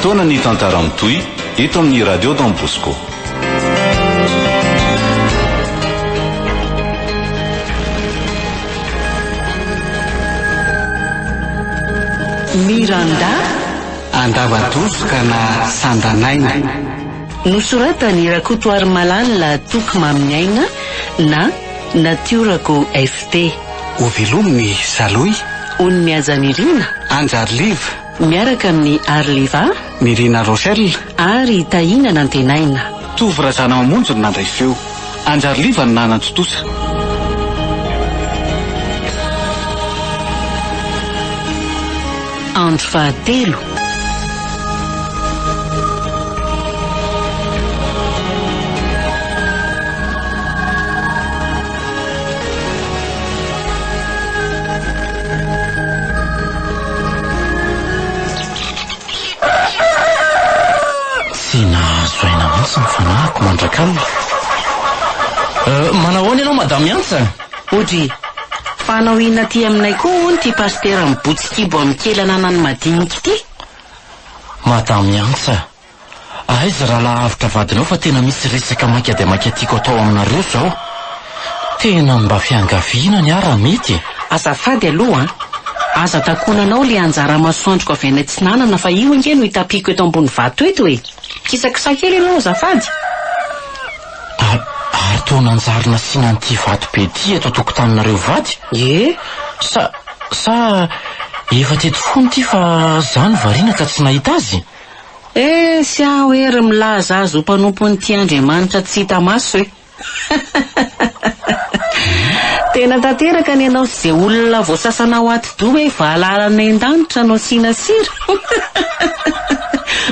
fotoana ny tantara mitoy eto amin'ny radio Don Bosco. Miranda Andavatosikana Sandanaina nosoratany Rakotoary Malalala Toky Maminiaina na Natiorako FT. Ovelominy Saloy Ony Miajanirina Anjarliva miaraka amin'ny Arliva Mirina Rochelle ary Tahina Nantenaina. Tovy razana mamonjy nandray feo Anjarliva ny nanantotosa. Andro fahatelo sy nahazoaina mihitsy ny fanahiko mandrakalina. Manao ahoana ianao madame Yantsa? Odry, fanao ina ty aminay koa ony ty pastera mibotsikibo amin'ny kelana ny madinika ity. Madame Yantsa, aiza raha lahavitra vadinao fa tena misy resaka maika dia maika tiako atao aminareo zao. Tena mba fiangaviana ny ara mety. Azafady aloha, aza takonanao le anjara masoandroko avy any Antsinanana fa io nge no itapiko eto ambony vato eto e. Kisakisa kely ianao azafady. Ary toa nanjarina sinan'ity vato be ty eto tokotaninareo vady? Ye? Sa efa teto fony ty fa zany variana ka tsy nahita azy? Sy aho ery milaza azy ho mpanompon'ny ty Andriamanitra tsy hita maso e. Tena tanteraka ny anao ze olona voasasanao aty do hoe vahalalana an-danitra anao sinasira.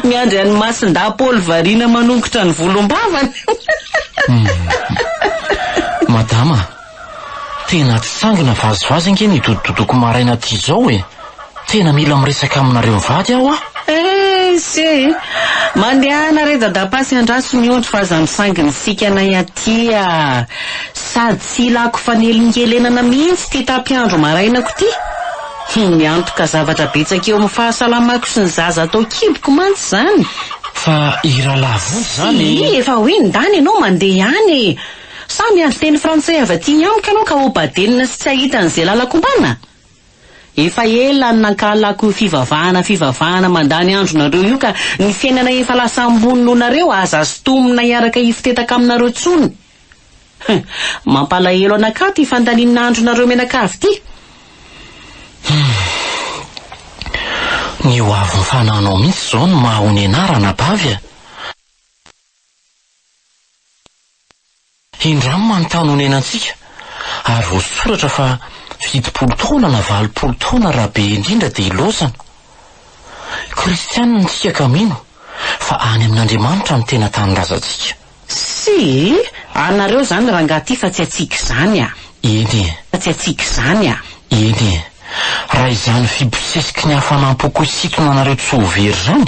Miandry any masinda Paul variana manongotra ny volom-bavany. Madama, tena tsy sangina vazivazy ange ny dododoko maraina ty zao e. Tena mila miresaka aminareo mivady aho a. Se mandehana re dadapasy andraso miondry fa aza misanginy sikanay aty a. Sady tsy ilako fanelingelenana mihitsy ty tapiandro marainako ty. Miantoka zavatra betsaka eo amin'ny fahasalamako sy ny zaza atao kiboko mantsy zany. Fa iralavo zany. Efa hoe ndany ianao mandeha ihany. Sa miandry teny frantsay avy aty amiko ianao ka obadenina sy tsy ahita an'izay lalako mbana. Efa ela ny nankalako fivavahana mandany andronareo io ka ny fiainana efa lasa ambony nonareo aza sitomina iaraka ifitetaka aminareo tsony. Mampalahelo anaka ty fandanin'ny andronareo menakavy ty. Ny hoavy ny fananao mihitsy zao no mahahony anarana bavy a. Indramo manontany honenantsika ary voasoratra fa 70 taona na 80 taona raha be indrindra dia ilozana. Kristianina ntsika kamino fa any amin'Andriamanitra ny tena tanindrazantsika. Si, anareo zany rangaty fa tsy atsika zany a. Eny. Tsy atsika zany a. Eny. Raha izany fibosesiky ny hafanam-poko isitona anareo tsy ho very zany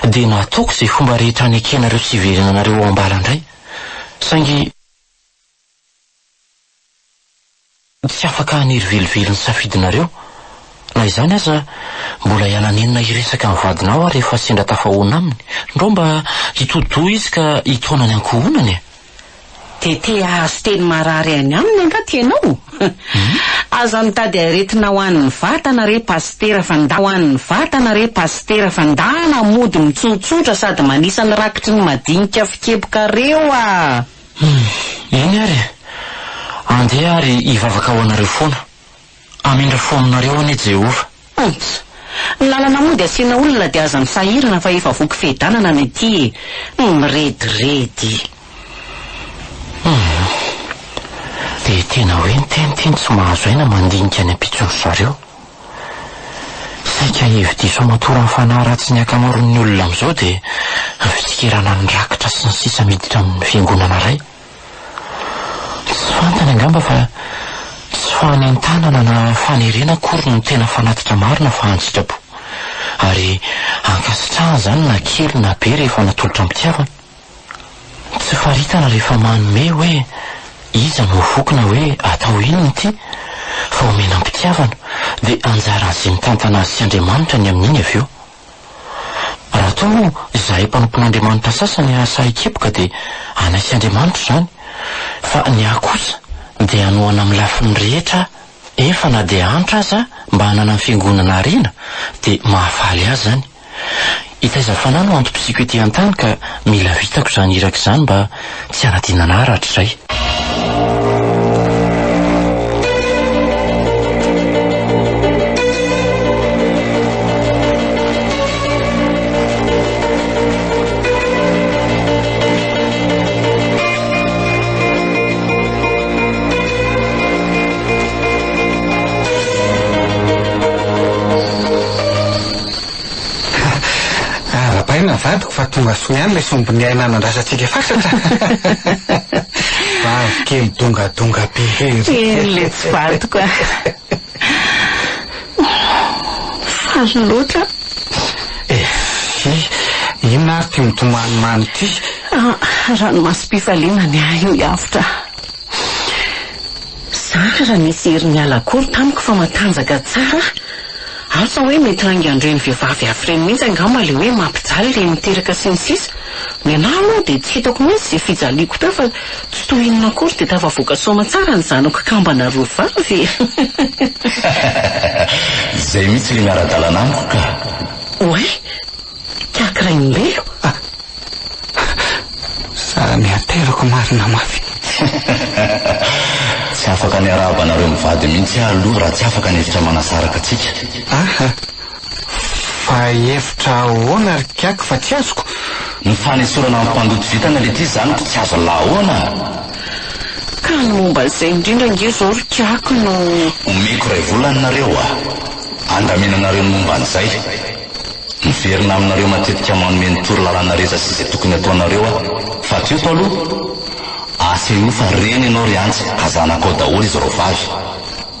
dia nataoko izay fomba rehetra ny ekenareo tsy verina anareo ao ambalandray. Saingy tsy afaka hanerivelively ny safidinareo. Na izany aza mbola iananenina iresaka ny vadinao ary rehefa sendra tafahoana aminy. Ndro mba hitodoa izy ka hitaonany ankohonany. Tete azo teny marary any aminy angaty ianao. Aza mitady aretina ho an'ny vatana re pastera fanda ho an'ny vatana re pastera fandana mody mitsotsotra sady manisany rakitry ny madinika fikeboka reo a. Eny ary. Andeha ary hivavaka ho anareo foana. Amindra fo aminareo ane Jehova. Ny lalana mody asiana olona dia aza misahirana fa efa voky fedanana ny ety. Mirediredy. Dia tena hoe ny teniteny tsy mahazo aina mandinika any ampitsony zareo. Saika hevi-diso amatora ny fanahy ratsy ny akamaroan'ny olona amin'izao dia fisikerana ny rakitra sy ny sisa miditra amin'ny fiangonana iray. Tsy fantany angamba fa tsy fanentanana na fanerena kory no tena fanatitra marina fa antsitrapo. Ary ankasitrahana zany na kely na be rehefa natolotra ampitiavana. Tsy faritana rehefa manome hoe iza no vokona hoe atao inony ity fa omena ampitiavana dia anjara azy mitantana azy sy Andriamanitra ny amin'iny avy eo. Raha ohatry moa izahay mpanompon'Andriamanitra sasany asa ikepoka dia anaisy Andriamanitra izany, fa ny ahy kosa dia hanohana amin'ny lafiny rehetra efa na dia antra aza mba hanana ny fiangonana ariana dia mahafaly azy zany. Hitaiza fanahy no antom-pisiko ety an-tany ka mila vitako izany iraka izany mba tsy hanadinana hatraizay. Vadiko fa tonga soa ihany ilay sombony aina nandrasantsika fasatra. Kely dongadonga be le tsy vadiko faly loatra. Inona ary ty mitomanimaniny ty? Ranomasom-pifaliana ny ahy io iavitra. Zaka raha nisy herin'ny alakory tamiko fa matanjaka tsara. Asa hoe mety rangiandreny vehivavy afireny mihitsy angamba le hoe mampijaly le miteraka sy ny sisa. Ny anahy moa dia tsy hitako mihitsy izay fijaliako teo fa tsy toy inona akory dia tafavoaka soma tsara ny zanako kambana roa vavy. Izay mihitsy le miara-dalana amiko ka. Oay, kiakiraimbelo. Samy aterako marina mafy. Tsy afaka ny arabanareo mivady mihitsy aloha raha tsy afaka ny hevitra manasaraka atsika. Fa hevitra ahoana ary kiako fa tsy azoko. Ny fanesorana amin'ny mpandoto vitana le ty zany ko tsy azo lahoana. Ka ny momba izay indrindra nge zao ry kiako no omeko ray volanareo andaminanareo ny momba an'izay. Miverina aminareo matetika manome ny toro lalàna reza sy izay tokony ataonareo fa tsy eto aloha asa io fa reny ianao ry antsy ka zanakao daholo izy ro vavy.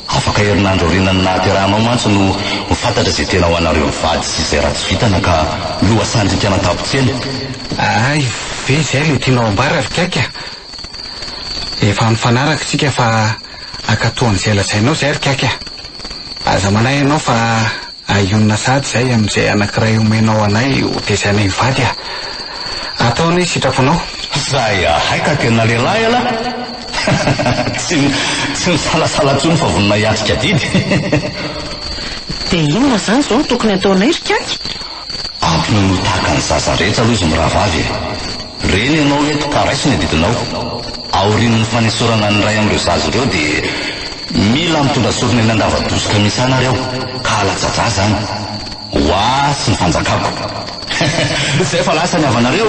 Afaka herinandro renany nahaterahanao mantsy no mifantatra izay tena ho anareo mivady sy izay ratsy vitana ka loha sandrika anatapotsena. Ay, ve izay le tianao ambara ry kaika. Efa mifanaraka tsika fa akatoan'izay lazainao izay ry kaika. Aza manay ianao fa ahionina sady izay amin'izay anankiray omenao anay ho tezainay mivady ataonay sitraponao. Zay haika tena lehilahy ala. Tsy misalasala tsony fa vonina hiatrika didy. dia inona zany zao tokony ataonay ry kaky? Ampiny no tahaka ny zaza rehetra aloha izy miravavy. Reny ianao eto ka raisy ny didinao. Aorian'ny fanesorana ny ray amin'ireo zaza ireo dia mila mitondra sorona eny andava-dosoka misy anareo ka alajaja zany hoa sy ny fanjakako. Zay fa lasa ny avanareo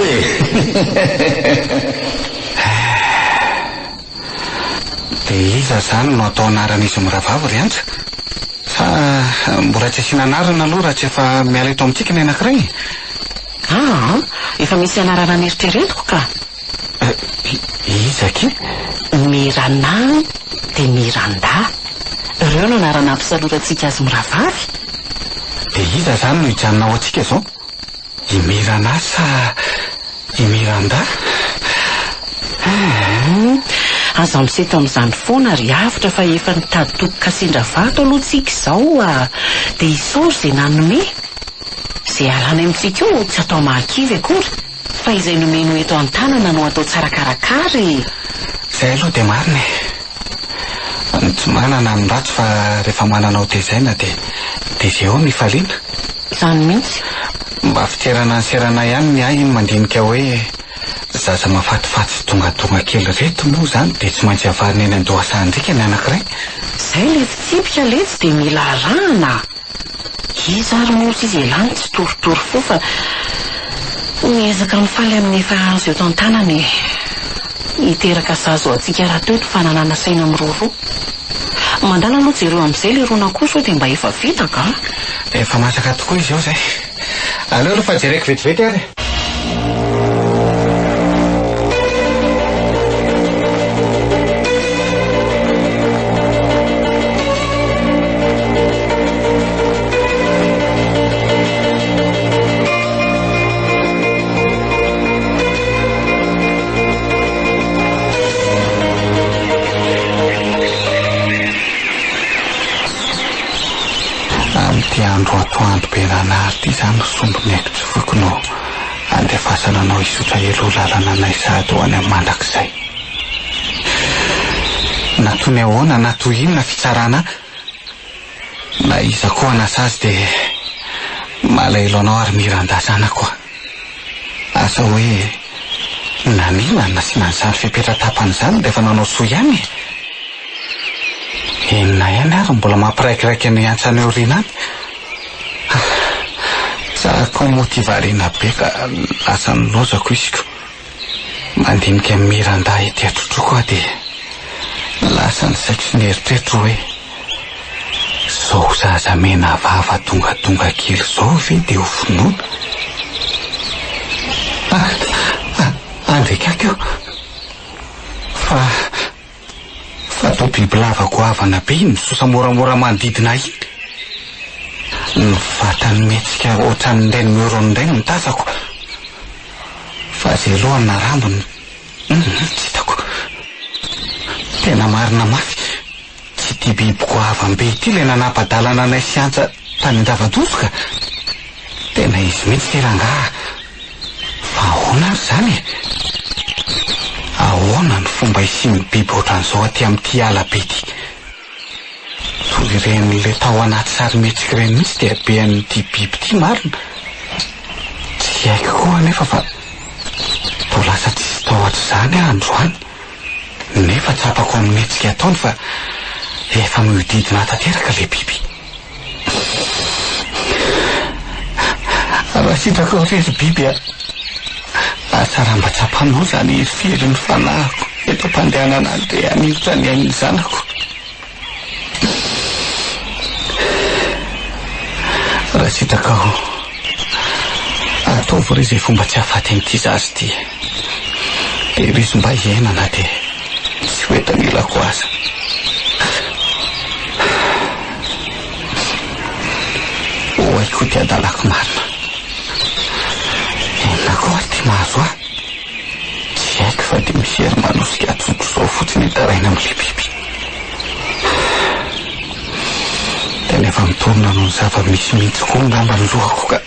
Dia iza zany no atao anaran'izy miravavy ry antsa? Sa mbola tsy asiana anarana aloha raha tsy efa miala eto amintsika ny anankiray? Efa misy anarana nieritreretiko ka. Iza ke? Mirana dia Miranda. Ireo no anarana ampisarotantsika azy miravavy. Dia iza zany no hijanona ao antsika zao? I Mirana sa i Miranda? Aza miseto amin'izany foana ry avitra fa efa nitady tokoka sendra vato aloha tsika izao dia isaory izay nanome. Izay alana amintsika io tsy atao mahakivy akory fa izay nomeno eto an-tanana no atao tsara karakary. Izay aloha dia marina tsy manana ny ratsy fa rehefa mananao tezaina dia izay eo ny faliana. Izany mihitsy. Mba fiterana ny serana ihany ny ahy mandinika hoe zaza mafatifaty sy dongadonga kely reto moa zany dia tsy maintsy avarina eny an-dohasantsika ny anankiray. Izay le fitsipika letsy dia mila arahana. Iza ary moa izy elany tsy toritory fo fa miezaka mifaly amin'ny efa azo eto an-tanany hiteraka zazo antsika raha teo fa nanana saina miroroa. Mandala aloha jereo amin'izay le rona kosa dia mba efa vitaka. Efa masaka tokoa izy eo zay. Aleo aloha fa jereko vetivety ary. Andro atoandro be ranary ty zany somboneko tsyfoko no andefasana anao isotra elo lalana anay sady ho any amin'ny mandrakizay. Natony ahoana nato inona fitsarana na iza koa nasazy dia malaelo anao ary mirandazana koa. Asa hoe nanina nasina an'izany fipetra-tapan'izany dia efa nanao soa ihany. Enina ihany ary mbola mampiraikiraiky ny antsana oriana any. Zahako motivariana be ka lasa nilozako isiko. Mandinika amin'ny miranda ety atrotroko aho dia lasa ny saiko sy ny eritreritro hoe zao zaza mena vava dongadonga kely zao ve dia ho finoana. Andreka keo fa tao biby lava goavana be iny misosa moramora manodidina iny. Ny vatany metsika ohatran'ny ndray ny miorony indray ny tazako. Fa zay aloha narambony tsy hitako. Tena marina mafy tsy tia biby goavambe ity ilay nanapa-dalana anay siantsa tany an-davadozoka. Tena izy mihitsy terangaha. Fa ahoana ary zany e? Ahoana ny fomba isian'ny biby ohatran'izao aty amin'ity ala be ity? Toy ireny le tao anaty sarimetsika ireny mihitsy dia be an'ity biby ity marina. Tsy haiko koa nefa fa tao lasa tsisy tao atr'izany androany. Nefa tsapako amin'ny hetsika ataony fa efa miodidina tanteraka le biby. Raha sitraka rery biby tsara mba tsapanao zany firy ny fanahako eto ampandehanana dia anirotra ny ain'ny zanako. Raha sitraka ataovy re izay fomba tsy hahafaty an'ity zazy ity dia riso mba hiainana dia tsy hoentanilako aza. Hoaiko dia adalako marina. Enona koa ary ty mahazo ahy. Tsy haiko fa dia misery manosika atsotro zao fotsiny hitaraina amin'ilay biby. Tena efa mitorona noho ny zava-misy mihitsy koa ngamba ny lohako ka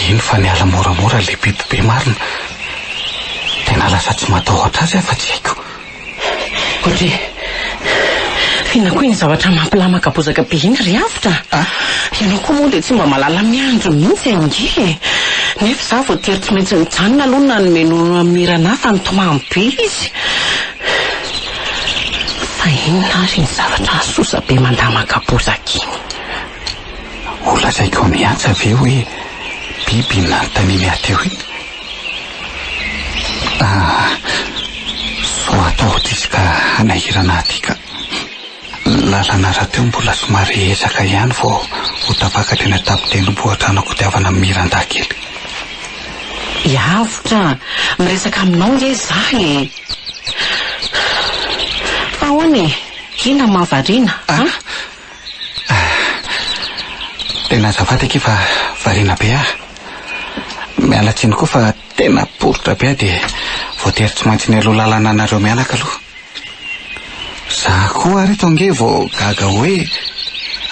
iny fa niala moramora le biby be marina. Tena lasa tsy matahotra azy fa tsy haiko. Kodre, fina koa iny zavatra mampilamaka bozaka be iny ry avitra. Ianao koa moa dia tsy mba malala miandro mihitsy ange. Nefa za vao tery tsy maintsy mijanona aloha nanomeno mirana fa nitomamy be izy. Fa inona ary ny zavatra sosa be mandamaka bozaka iny? Olazaiko miantsa ve hoe biby nanontaniany aty eo iny? So atahotra izy ka hanahirana aty ka lalana raha teo mbola somary ezaka ihany vao ho tafakatra eny an-tampon-tendrombohitra anako tiavana amin'ny miranda kely. Iavitra, miresaka aminao nge zah e. Fa ahoana e? Ina mahavariana? Tena azafady ake fa variana be aho. Miala tsiny koa fa tena poritra be aho dia voatery tsy maintsy ny aloha lalana anareo mianaka aloha. Za koa reto ange vao gaga hoe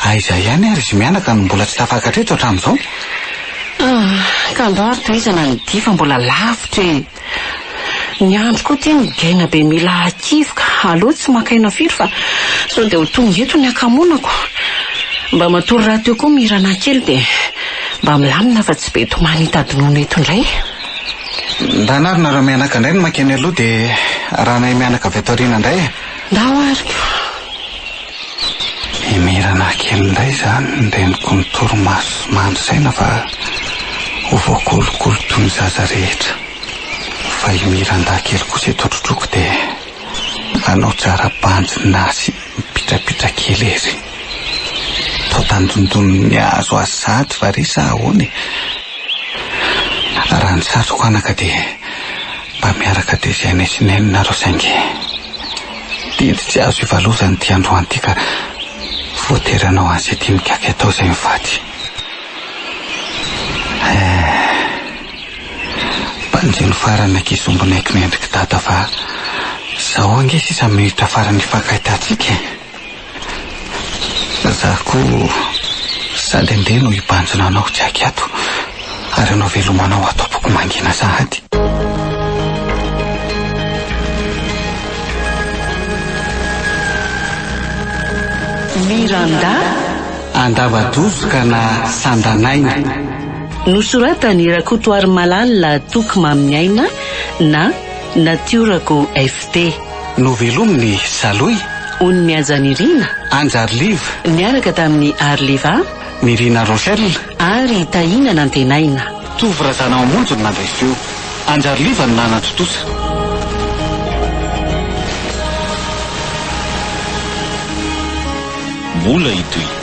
aiza ihany ary izy mianaka no mbola tsy tafakatra eto hatramin'izao. Ka andao ary toizana ny difa mbola lavitra e. Ny andro koa tia migaina be mila akivoka. Aloha tsy makaina firy fa sao dia ho tonga eto ny akamonako. Mba matory raha teo koa mirana kely dia mba milamina fa tsy be tomany hitadinoana eto indray. Ndanary nareo mianaka indray no makeny aloha dia raha nay mianaka avy ato aoriana indray e. Ndao ariko. Mirana kely indray zany reniko ny torimaso mandry-saina fa ho voakolokolo toy ny zaza rehetra. Fa miranda kely kosa eto atrotroko dia anao tsara banjina sy mipitrapitra kely ery. Tao tandondonony azo azy sady fa ry sa ahoany. Raha ny satroko anaka dia mba miaraka dia izay naisineny nareo saingy. Didy tsy azo ivalozany ty androany ty ka voatery anao an'izay tia mikaiky atao izay mivady. Banjeno farany ankizombonaiky ny endriky dada fa zaho ange sisa minitra farany ifakahitatsika. Za koa sady andeha no hibanjona anao Jack ato ary anao velomanao atao boky mangina sahady. Miranda Andavadozoka na Sandanaina. Nosoratany Rakotoary Malala Toky Maminiaina na Natiorako FT. Novelominy Saloy Ony Ajanirina Anjarliva niaraka tamin'ny Arliva Mirina Rochelle ary Tahina Nantenaina. Tovorazana amonjony nandreseo Anjarliva no nanatotosa. Mbola itoy